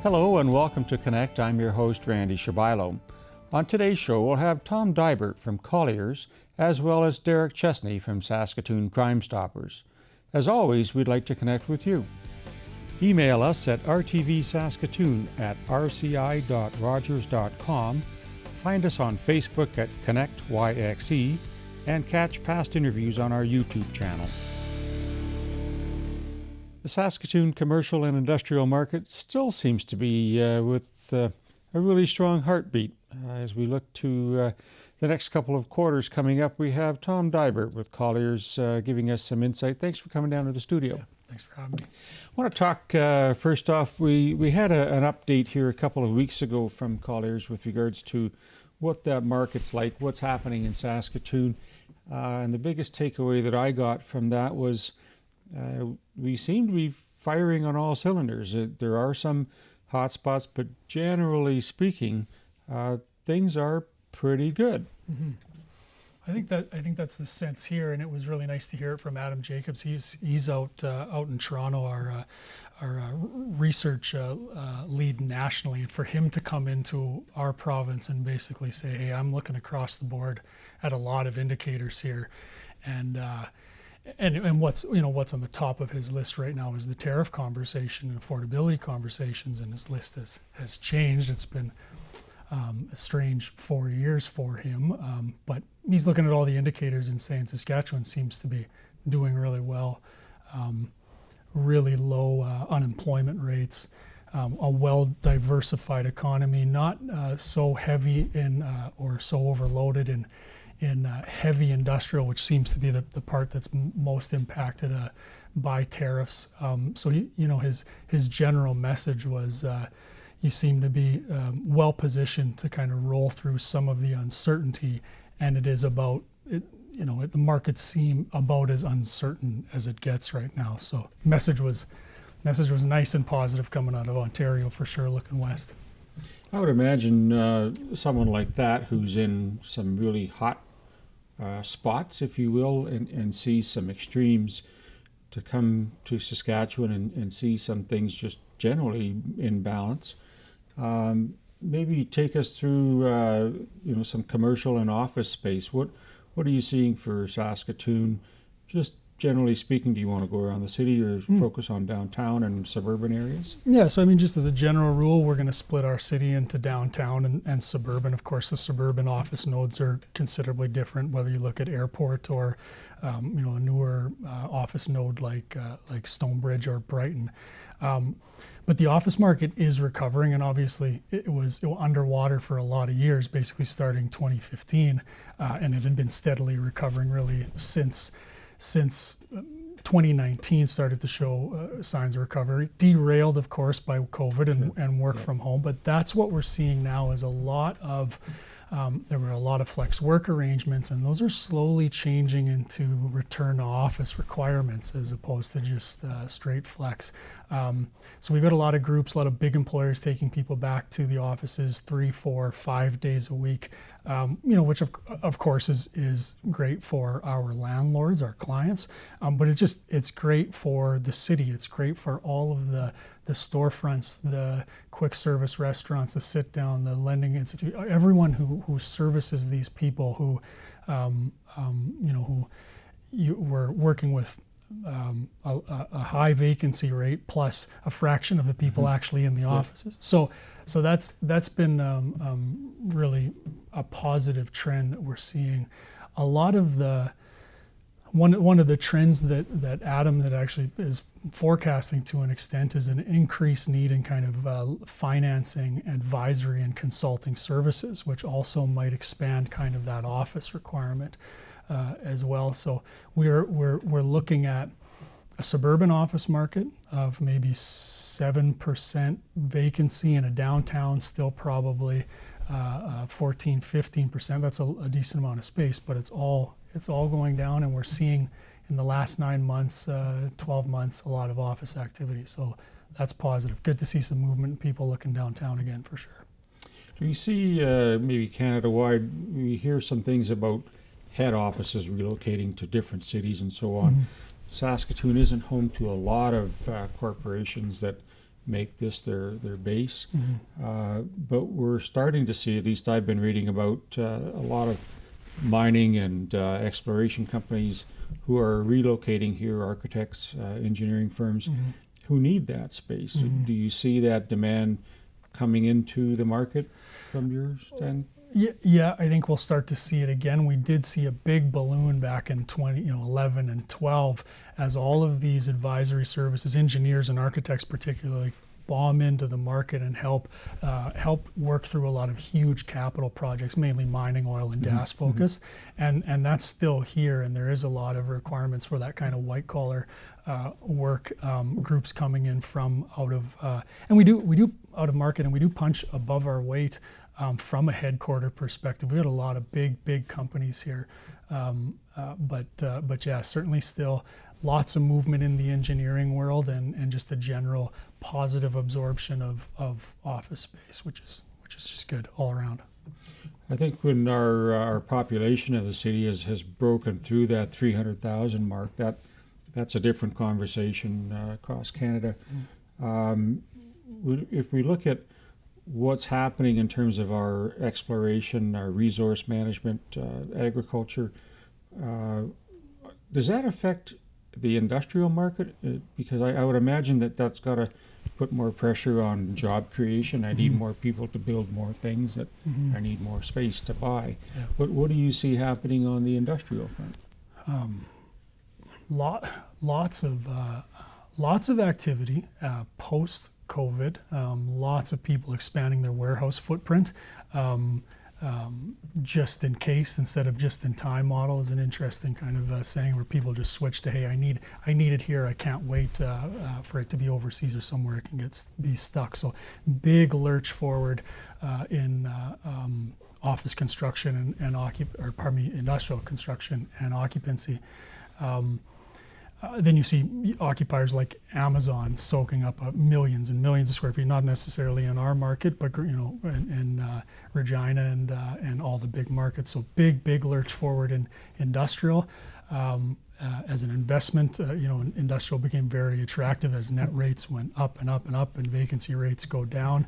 Hello and welcome to Connect. I'm your host, Randy Shabilo. On today's show, we'll have Tom Deibert from Colliers, as well as Derek Chesney from Saskatoon Crime Stoppers. As always, we'd like to connect with you. Email us at rtvsaskatoon@rci.rogers.com. Find us on Facebook at ConnectYXE and catch past interviews on our YouTube channel. The Saskatoon commercial and industrial market still seems to be with a really strong heartbeat. As we look to the next couple of quarters coming up, we have Tom Deibert with Colliers giving us some insight. Thanks for coming down to the studio. Yeah, thanks for having me. I want to talk first off, we had an update here a couple of weeks ago from Colliers with regards to what that market's like, what's happening in Saskatoon. And the biggest takeaway that I got from that was we seem to be firing on all cylinders. There are some hot spots, but generally speaking, things are pretty good. Mm-hmm. I think that's the sense here, and it was really nice to hear it from Adam Jacobs. He's out in Toronto, our research lead nationally, and for him to come into our province and basically say, "Hey, I'm looking across the board at a lot of indicators here," and what's on the top of his list right now is the tariff conversation and affordability conversations, and his list has changed. It's been a strange 4 years for him, but he's looking at all the indicators and saying Saskatchewan seems to be doing really well. Really low unemployment rates, a well-diversified economy, not so heavy in or so overloaded in heavy industrial, which seems to be the part that's most impacted by tariffs. So his general message was, you seem to be well positioned to kind of roll through some of the uncertainty, and it is about it. The markets seem about as uncertain as it gets right now. So message was nice and positive coming out of Ontario for sure, looking west. I would imagine someone like that who's in some really hot spots, if you will, and see some extremes, to come to Saskatchewan and see some things just generally in balance. Maybe take us through some commercial and office space. What are you seeing for Saskatoon? Just generally speaking, do you want to go around the city or focus on downtown and suburban areas? Yeah, so just as a general rule, we're going to split our city into downtown and suburban. Of course, the suburban office nodes are considerably different, whether you look at airport or a newer office node like Stonebridge or Brighton. But the office market is recovering, and obviously it was underwater for a lot of years, basically starting 2015, and it had been steadily recovering really since 2019 started to show signs of recovery. Derailed, of course, by COVID and work from home, but that's what we're seeing now is there were a lot of flex work arrangements, and those are slowly changing into return to office requirements as opposed to just straight flex. So we've got a lot of groups, a lot of big employers taking people back to the offices 3, 4, 5 days a week, which of course is great for our landlords, our clients, but it's great for the city. It's great for all of the storefronts, the quick service restaurants, the sit down, the lending institute, everyone who services these people who we're working with a high vacancy rate plus a fraction of the people actually in the offices. So that's been really a positive trend that we're seeing. A lot of the one of the trends that Adam that actually is forecasting to an extent is an increased need in kind of financing, advisory, and consulting services, which also might expand kind of that office requirement as well. So we're looking at a suburban office market of maybe 7% vacancy, in a downtown still probably 14-15%. That's a decent amount of space, but it's all going down, and we're seeing in the last 9 months, 12 months, a lot of office activity. So that's positive. Good to see some movement and people looking downtown again for sure. Do you see maybe Canada-wide, we hear some things about head offices relocating to different cities and so on. Saskatoon isn't home to a lot of corporations that make this their base. But we're starting to see, at least I've been reading about a lot of mining and exploration companies who are relocating here, architects, engineering firms, who need that space. Do you see that demand coming into the market from your stand? Yeah, I think we'll start to see it again. We did see a big balloon back in 2011 and 12 as all of these advisory services, engineers and architects particularly, bomb into the market and help work through a lot of huge capital projects, mainly mining, oil and gas focused, and that's still here. And there is a lot of requirements for that kind of white collar work, groups coming in from out of, and we do out of market, and we do punch above our weight. From a headquarter perspective, we had a lot of big companies here, but yeah, certainly still lots of movement in the engineering world, and just a general positive absorption of office space, which is just good all around. I think when our population of the city has broken through that 300,000 mark, that's a different conversation across Canada. If we look at what's happening in terms of our exploration, our resource management, agriculture, does that affect the industrial market? Because I would imagine that's got to put more pressure on job creation. I need more people to build more things, that I need more space to buy. Yeah. What do you see happening on the industrial front? Lots of activity post COVID, lots of people expanding their warehouse footprint. Just in case instead of just in time model is an interesting kind of saying, where people just switch to, hey, I need it here. I can't wait for it to be overseas or somewhere it can be stuck. So big lurch forward in office construction and industrial construction and occupancy. Then you see occupiers like Amazon soaking up millions and millions of square feet, not necessarily in our market, but in Regina and all the big markets. So big lurch forward in industrial. As an investment, industrial became very attractive as net rates went up and up and up, and vacancy rates go down.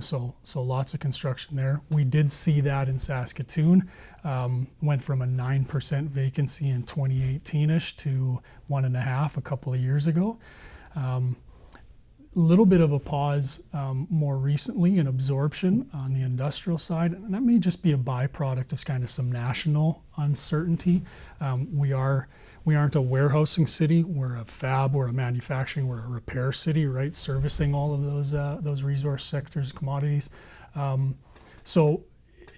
So lots of construction there. We did see that in Saskatoon. Went from a 9% vacancy in 2018-ish to 1.5% a couple of years ago. Little bit of a pause more recently in absorption on the industrial side, and that may just be a byproduct of kind of some national uncertainty. We aren't a warehousing city. We're a fab. We're a manufacturing. We're a repair city, right? Servicing all of those resource sectors, commodities. So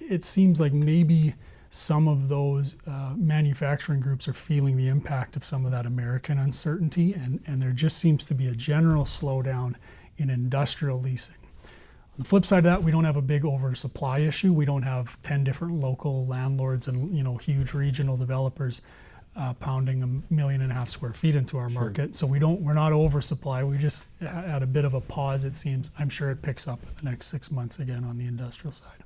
it seems like maybe some of those manufacturing groups are feeling the impact of some of that American uncertainty, and there just seems to be a general slowdown in industrial leasing. On the flip side of that, we don't have a big oversupply issue. We don't have 10 different local landlords and huge regional developers pounding 1.5 million square feet into our market. So we're not oversupply. We just had a bit of a pause, it seems. I'm sure it picks up in the next 6 months again on the industrial side.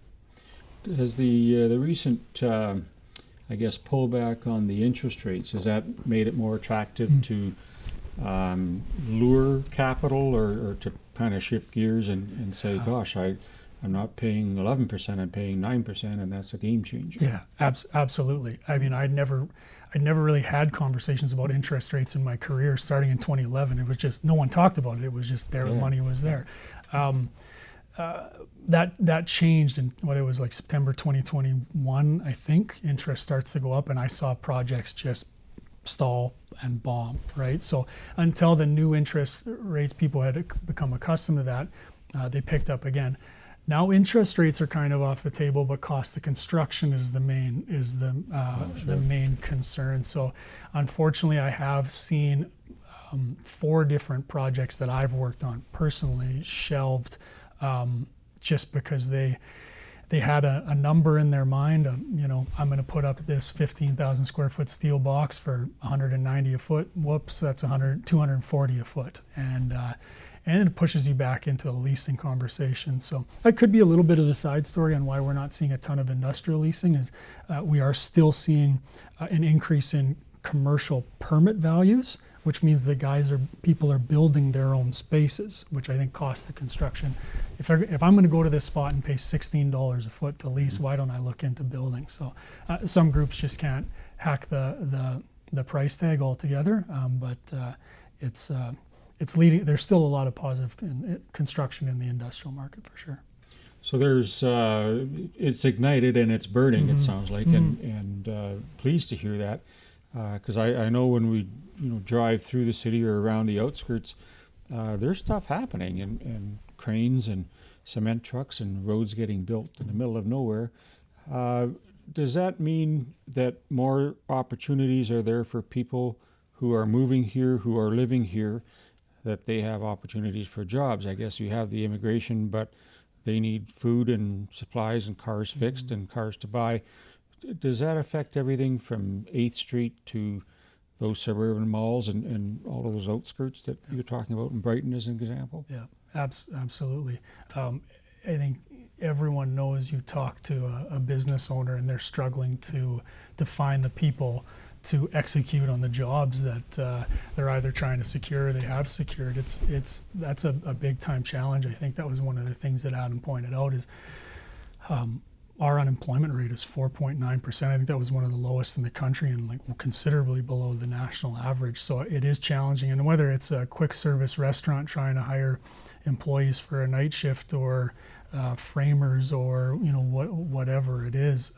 Has the recent, pullback on the interest rates, has that made it more attractive to lure capital, or to kind of shift gears and say, gosh, I'm not paying 11%, I'm paying 9%, and that's a game changer? Yeah, absolutely. I mean, I'd never really had conversations about interest rates in my career starting in 2011. It was just, no one talked about it. It was just there, the money was there. That changed in what it was like September 2021, I think. Interest starts to go up, and I saw projects just stall and bomb, right? So until the new interest rates, people had become accustomed to that, they picked up again. Now interest rates are kind of off the table, but cost of construction is the main concern. So unfortunately, I have seen 4 different projects that I've worked on personally shelved, just because they had a number in their mind of, I'm going to put up this 15,000 square foot steel box for $190 a foot. Whoops, that's $240 a foot, and it pushes you back into the leasing conversation. So that could be a little bit of the side story on why we're not seeing a ton of industrial leasing. Is we are still seeing an increase in commercial permit values, which means people are building their own spaces, which I think costs the construction. If I'm going to go to this spot and pay $16 a foot to lease, why don't I look into building? So some groups just can't hack the price tag altogether, but it's leading. There's still a lot of positive construction in the industrial market for sure. So there's it's ignited and it's burning. It sounds like, and pleased to hear that, because I know when we drive through the city or around the outskirts, there's stuff happening, and cranes and cement trucks and roads getting built in the middle of nowhere. Does that mean that more opportunities are there for people who are moving here, who are living here, that they have opportunities for jobs? I guess you have the immigration, but they need food and supplies and cars fixed and cars to buy. Does that affect everything from 8th Street to those suburban malls and all of those outskirts that you're talking about in Brighton as an example? Yeah, absolutely. I think everyone knows, you talk to a business owner and they're struggling to find the people to execute on the jobs that they're either trying to secure or they have secured. That's a big time challenge. I think that was one of the things that Adam pointed out is our unemployment rate is 4.9%. I think that was one of the lowest in the country and considerably below the national average. So it is challenging. And whether it's a quick service restaurant trying to hire employees for a night shift or framers or whatever it is,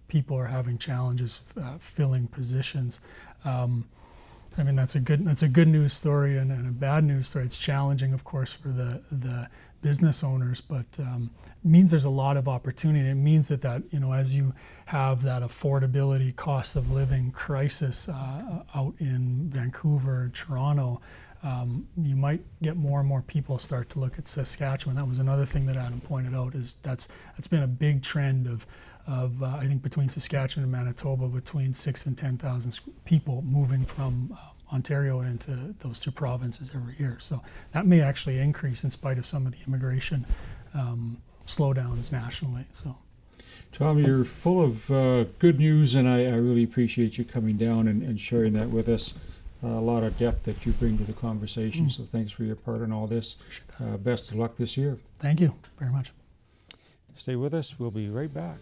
people are having challenges filling positions. I mean, that's a good news story and a bad news story. It's challenging, of course, for the business owners, but it means there's a lot of opportunity. It means that as you have that affordability, cost of living crisis out in Vancouver, Toronto, you might get more and more people start to look at Saskatchewan. That was another thing that Adam pointed out, is that's been a big trend of I think between Saskatchewan and Manitoba, between 6,000 and 10,000 people moving from Ontario into those two provinces every year. So that may actually increase in spite of some of the immigration slowdowns nationally. So, Tom, you're full of good news, and I really appreciate you coming down and sharing that with us. A lot of depth that you bring to the conversation, so thanks for your part in all this. Best of luck this year. Thank you very much. Stay with us. We'll be right back.